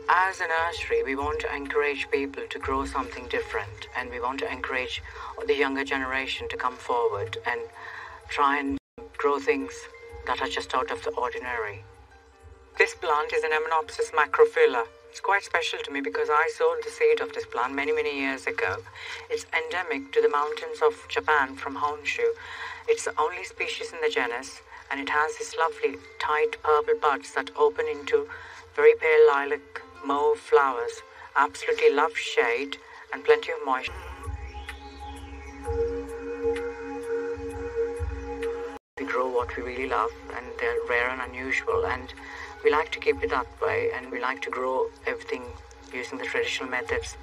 As a nursery, we want to encourage people to grow something different, and we want to encourage the younger generation to come forward and try and grow things that are just out of the ordinary. This plant is an Eminopsis macrophylla. It's quite special to me because I sowed the seed of this plant many years ago. It's endemic to the mountains of Japan from Honshu. It's the only species in the genus, and it has these lovely tight purple buds that open into very pale lilac mauve flowers. Absolutely love shade and plenty of moisture. We grow what we really love, and they're rare and unusual, and we like to keep it that way, and we like to grow everything using the traditional methods.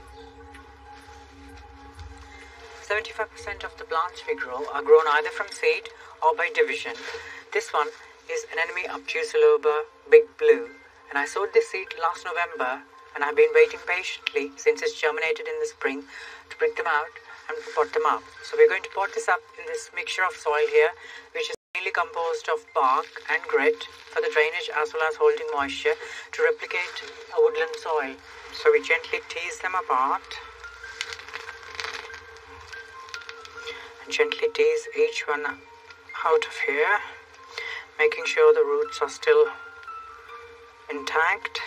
75% of the plants we grow are grown either from seed or by division. This one is Anemone obtusiloba Big Blue, and I sowed this seed last November, and I've been waiting patiently since it's germinated in the spring to bring them out and pot them up. So we're going to pot this up in this mixture of soil here, which is mainly composed of bark and grit for the drainage as well as holding moisture to replicate a woodland soil. So we gently tease them apart and gently tease each one out of here, making sure the roots are still intact.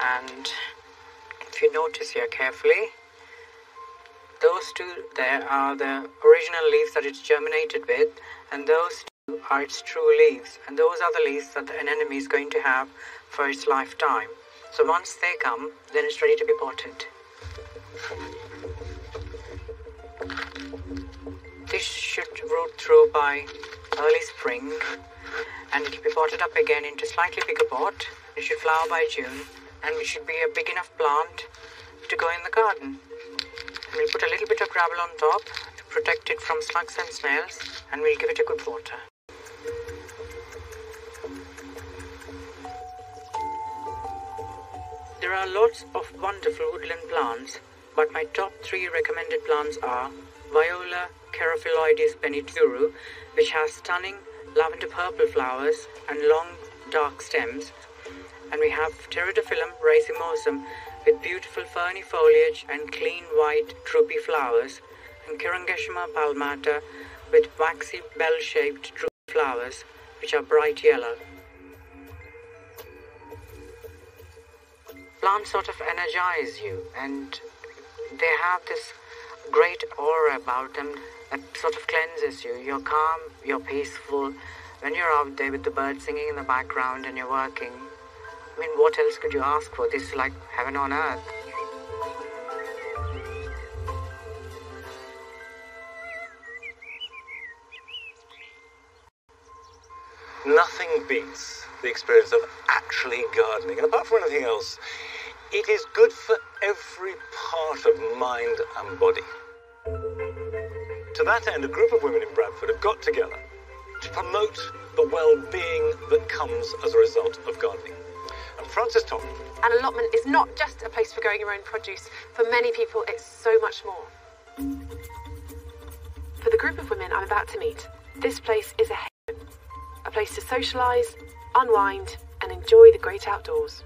And if you notice here carefully, those two there are the original leaves that it's germinated with, and those two are its true leaves, and those are the leaves that the anemone is going to have for its lifetime. So once they come, then it's ready to be potted. This should root through by early spring, and it will be potted up again into a slightly bigger pot. It should flower by June, and it should be a big enough plant to go in the garden. And we'll put a little bit of gravel on top to protect it from slugs and snails, and we'll give it a good water. There are lots of wonderful woodland plants, but my top 3 recommended plants are Viola Carophyloides benituru, which has stunning lavender purple flowers and long dark stems, and we have Pteridophyllum racemosum with beautiful ferny foliage and clean white droopy flowers, and Kirangeshima palmata with waxy bell-shaped droop flowers which are bright yellow. Plants sort of energize you, and they have this great aura about them that sort of cleanses you. You're calm, you're peaceful. When you're out there with the birds singing in the background and you're working, I mean, what else could you ask for? This is like heaven on earth. Nothing beats the experience of actually gardening. And apart from anything else, it is good for every part of mind and body. To that end, a group of women in Bradford have got together to promote the well-being that comes as a result of gardening. And Frances told me, an allotment is not just a place for growing your own produce. For many people, it's so much more. For the group of women I'm about to meet, this place is a haven, a place to socialise, unwind and enjoy the great outdoors.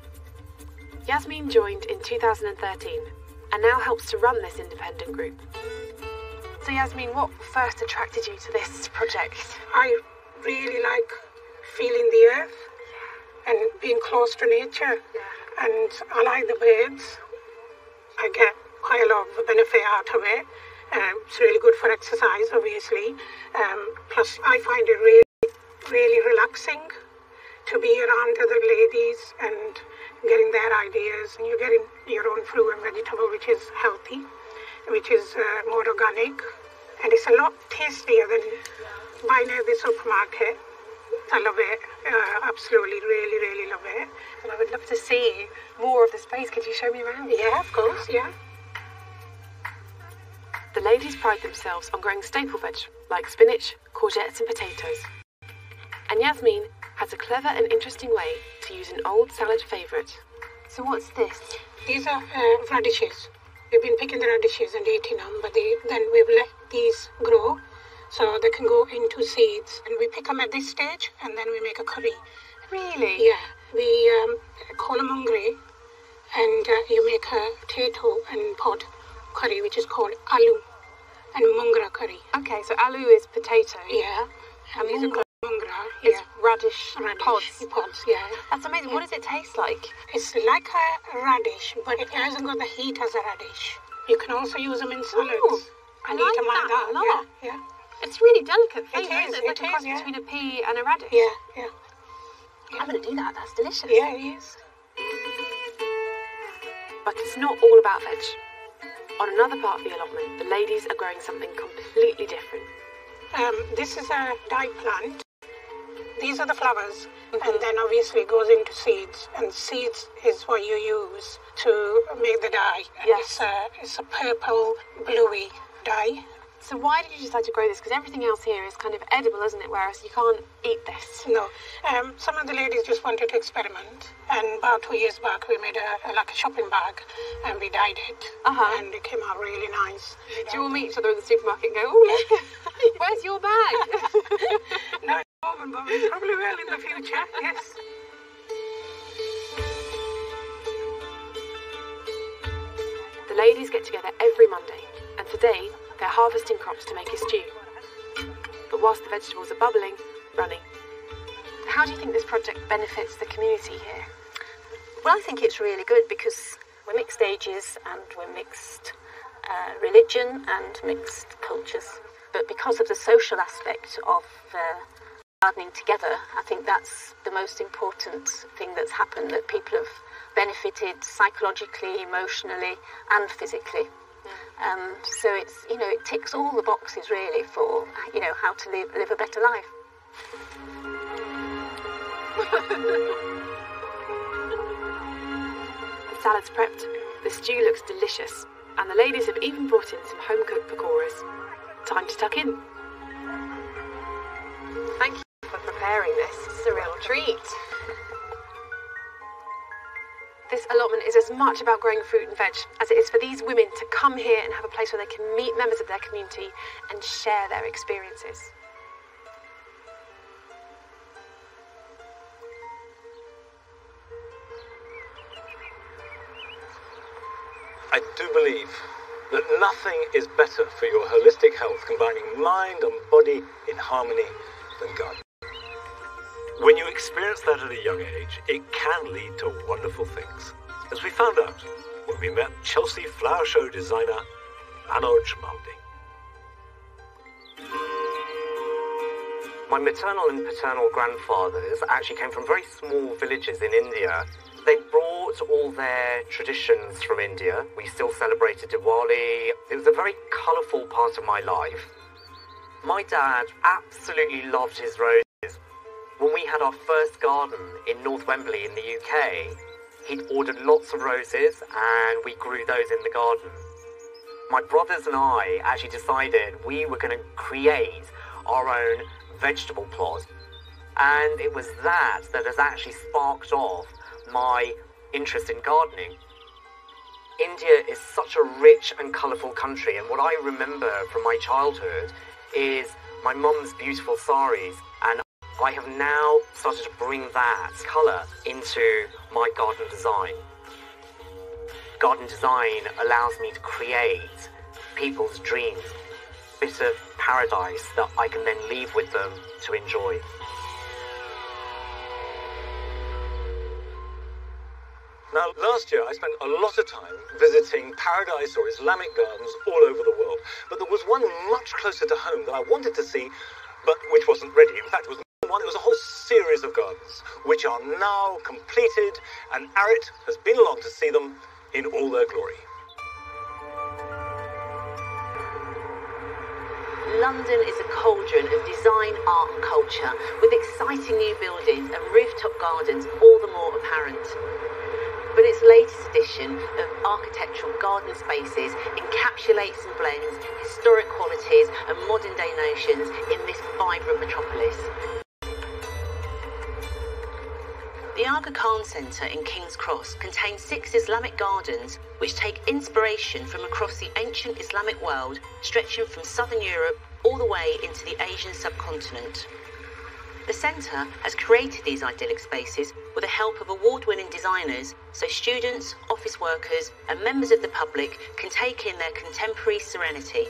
Jasmine joined in 2013 and now helps to run this independent group. So Jasmine, what first attracted you to this project? I really like feeling the earth and being close to nature. And I like the birds. I get quite a lot of benefit out of it. It's really good for exercise, obviously. Plus, I find it really relaxing to be around other ladies and getting their ideas. And you're getting your own fruit and vegetable, which is healthy, which is more organic, and it's a lot tastier than buying at the supermarket. I love it, absolutely, really love it. And I would love to see more of the space. Could you show me around? Yeah, of course, yeah. The ladies pride themselves on growing staple veg like spinach, courgettes and potatoes. And Jasmine has a clever and interesting way to use an old salad favourite. So what's this? These are radishes. We've been picking the radishes and eating them, but then we've let these grow so they can go into seeds. And we pick them at this stage and then we make a curry. Really? Yeah. We call them mungre, and you make a potato and pod curry, which is called aloo and mungra curry. Okay, so aloo is potato. Yeah. And these mungra is radish pods. Pods, yeah. That's amazing. What does it taste like? It's like a radish, but it hasn't got the heat as a radish. You can also use them in salads. Ooh, and I like eat them like that. a lot. Yeah. It's really delicate flavour, It is, isn't it? It's like a cross yeah. between a pea and a radish. Yeah. I'm going to do that. That's delicious. Yeah, it is. But it's not all about veg. On another part of the allotment, the ladies are growing something completely different. This is a dye plant. These are the flowers, and then obviously it goes into seeds, and seeds is what you use to make the dye. And Yes. It's a purple, bluey dye. So why did you decide to grow this? Because everything else here is kind of edible, isn't it? Whereas you can't eat this. No. Some of the ladies just wanted to experiment, and about 2 years back we made a shopping bag, and we dyed it, and it came out really nice. Do you all meet each other in the supermarket and go, oh, look, where's your bag? No, at the moment, but we probably will in the future, yes. The ladies get together every Monday, and today they're harvesting crops to make a stew. But whilst the vegetables are bubbling, running. How do you think this project benefits the community here? Well, I think it's really good because we're mixed ages and we're mixed religion and mixed cultures. But because of the social aspect of gardening together, I think that's the most important thing that's happened, that people have benefited psychologically, emotionally and physically. So it's, it ticks all the boxes really for, how to live a better life. The salad's prepped, the stew looks delicious, and the ladies have even brought in some home-cooked pakoras. Time to tuck in. Thank you for preparing this. It's a real treat. This allotment is as much about growing fruit and veg as it is for these women to come here and have a place where they can meet members of their community and share their experiences. I do believe that nothing is better for your holistic health, combining mind and body in harmony, than gardening. When you experience that at a young age, it can lead to wonderful things, as we found out when we met Chelsea Flower Show designer Manoj Maldi. My maternal and paternal grandfathers actually came from very small villages in India. They brought all their traditions from India. We still celebrated Diwali. It was a very colourful part of my life. My dad absolutely loved his roses. When we had our first garden in North Wembley in the UK, he'd ordered lots of roses and we grew those in the garden. My brothers and I actually decided we were going to create our own vegetable plot, and it was that has actually sparked off my interest in gardening. India is such a rich and colourful country, and what I remember from my childhood is my mum's beautiful saris, and I have now started to bring that colour into my garden design. Garden design allows me to create people's dreams, a bit of paradise that I can then leave with them to enjoy. Now, last year I spent a lot of time visiting paradise or Islamic gardens all over the world, but there was one much closer to home that I wanted to see, but which wasn't ready. In fact, it was a whole series of gardens, which are now completed, and Arit has been along to see them in all their glory. London is a cauldron of design, art and culture, with exciting new buildings and rooftop gardens all the more apparent. But its latest edition of architectural garden spaces encapsulates and blends historic qualities and modern-day notions in this vibrant metropolis. The Aga Khan Centre in King's Cross contains 6 Islamic gardens which take inspiration from across the ancient Islamic world, stretching from southern Europe all the way into the Asian subcontinent. The centre has created these idyllic spaces with the help of award-winning designers, so students, office workers and members of the public can take in their contemporary serenity.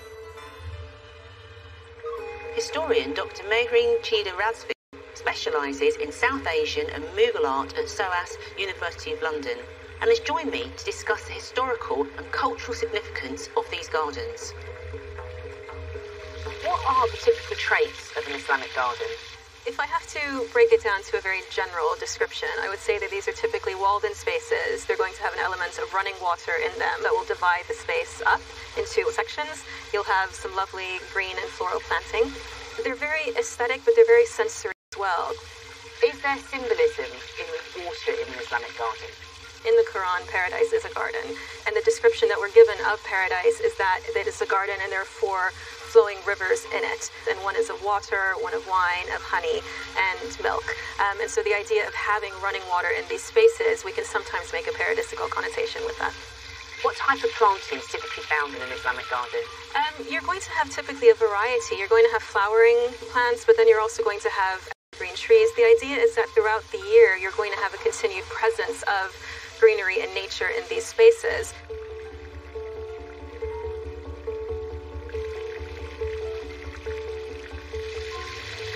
Historian Dr. Mehreen Chida Razvi specialises in South Asian and Mughal art at SOAS, University of London, and has joined me to discuss the historical and cultural significance of these gardens. What are the typical traits of an Islamic garden? If I have to break it down to a very general description, I would say that these are typically walled-in spaces. They're going to have an element of running water in them that will divide the space up into sections. You'll have some lovely green and floral planting. They're very aesthetic, but they're very sensory as well. Is there symbolism in the water in an Islamic garden? In the Quran, paradise is a garden, and the description that we're given of paradise is that it is a garden and there are 4 flowing rivers in it, and one is of water, one of wine, of honey, and milk. And so the idea of having running water in these spaces, we can sometimes make a paradisical connotation with that. What type of planting is typically found in an Islamic garden? You're going to have typically a variety. You're going to have flowering plants, but then you're also going to have green trees. The idea is that throughout the year, you're going to have a continued presence of greenery and nature in these spaces.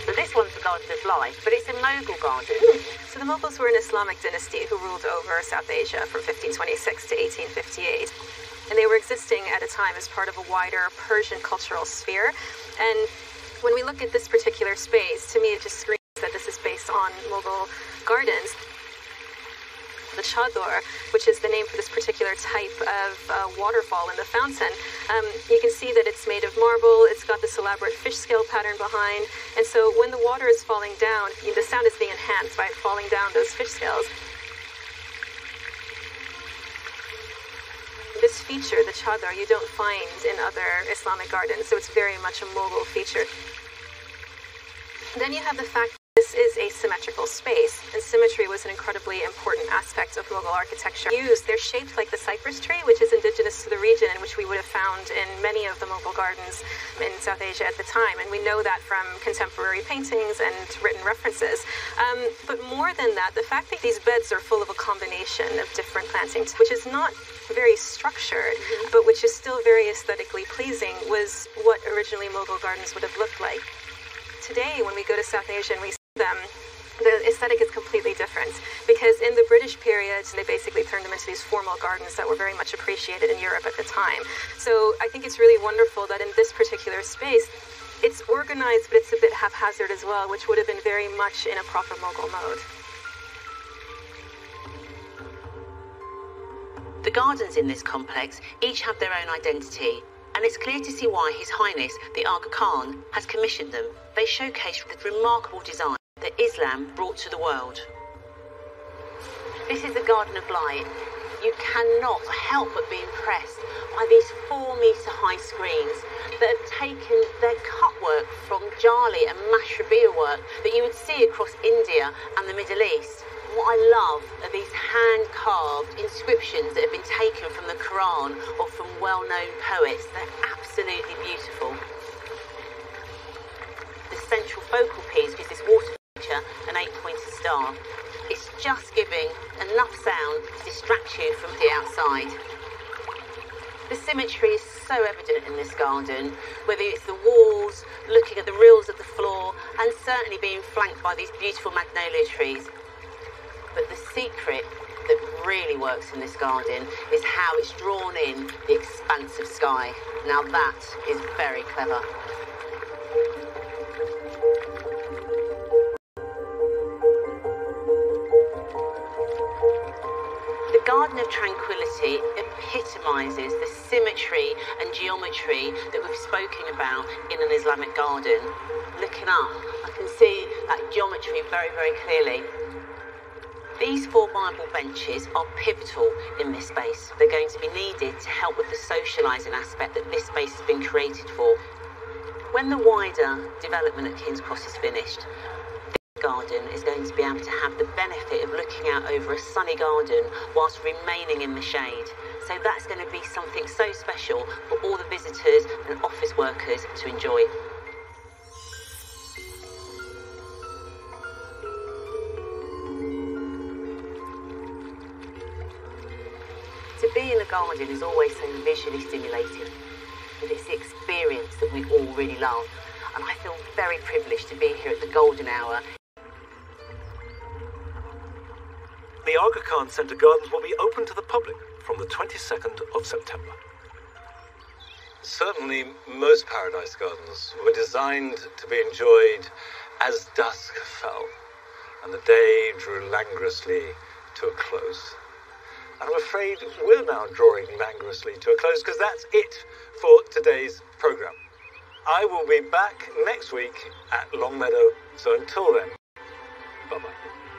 So this one's the Garden of Life, but it's a Mughal garden. So the Mughals were an Islamic dynasty who ruled over South Asia from 1526 to 1858. And they were existing at a time as part of a wider Persian cultural sphere. And when we look at this particular space, to me it just screams that this is based on Mughal gardens. The chador, which is the name for this particular type of waterfall in the fountain, you can see that it's made of marble. It's got this elaborate fish scale pattern behind, and so when the water is falling down, the sound is being enhanced by it falling down those fish scales. This feature, the chador, you don't find in other Islamic gardens, so it's very much a Mughal feature. Then you have the fact This is a symmetrical space, and symmetry was an incredibly important aspect of Mughal architecture. They're shaped like the cypress tree, which is indigenous to the region, and which we would have found in many of the Mughal gardens in South Asia at the time, and we know that from contemporary paintings and written references. But more than that, the fact that these beds are full of a combination of different plantings, which is not very structured, but which is still very aesthetically pleasing, was what originally Mughal gardens would have looked like. Today, when we go to South Asia and we see them, the aesthetic is completely different, because in the British period, they basically turned them into these formal gardens that were very much appreciated in Europe at the time. So I think it's really wonderful that in this particular space, it's organized, but it's a bit haphazard as well, which would have been very much in a proper Mughal mode. The gardens in this complex each have their own identity, and it's clear to see why His Highness the Aga Khan has commissioned them. They showcase the remarkable design that Islam brought to the world. This is the Garden of Light. You cannot help but be impressed by these 4-metre high screens that have taken their cut work from Jali and Mashrabiyah work that you would see across India and the Middle East. What I love are these hand-carved inscriptions that have been taken from the Quran or from well-known poets. They're absolutely beautiful. The central focal piece is this water feature, an 8-pointed star. It's just giving enough sound to distract you from the outside. The symmetry is so evident in this garden, whether it's the walls, looking at the rills of the floor, and certainly being flanked by these beautiful magnolia trees. But the secret that really works in this garden is how it's drawn in the expansive sky. Now that is very clever. The Garden of Tranquility epitomises the symmetry and geometry that we've spoken about in an Islamic garden. Looking up, I can see that geometry very, very clearly. These 4 marble benches are pivotal in this space. They're going to be needed to help with the socialising aspect that this space has been created for. When the wider development at King's Cross is finished, this garden is going to be able to have the benefit of looking out over a sunny garden whilst remaining in the shade. So that's going to be something so special for all the visitors and office workers to enjoy. To be in a garden is always so visually stimulating, but it's the experience that we all really love, and I feel very privileged to be here at the golden hour. The Aga Khan Centre Gardens will be open to the public from the 22nd of September. Certainly, most paradise gardens were designed to be enjoyed as dusk fell, and the day drew languorously to a close. And I'm afraid we're now drawing languorously to a close, because that's it for today's programme. I will be back next week at Longmeadow, so until then, bye-bye.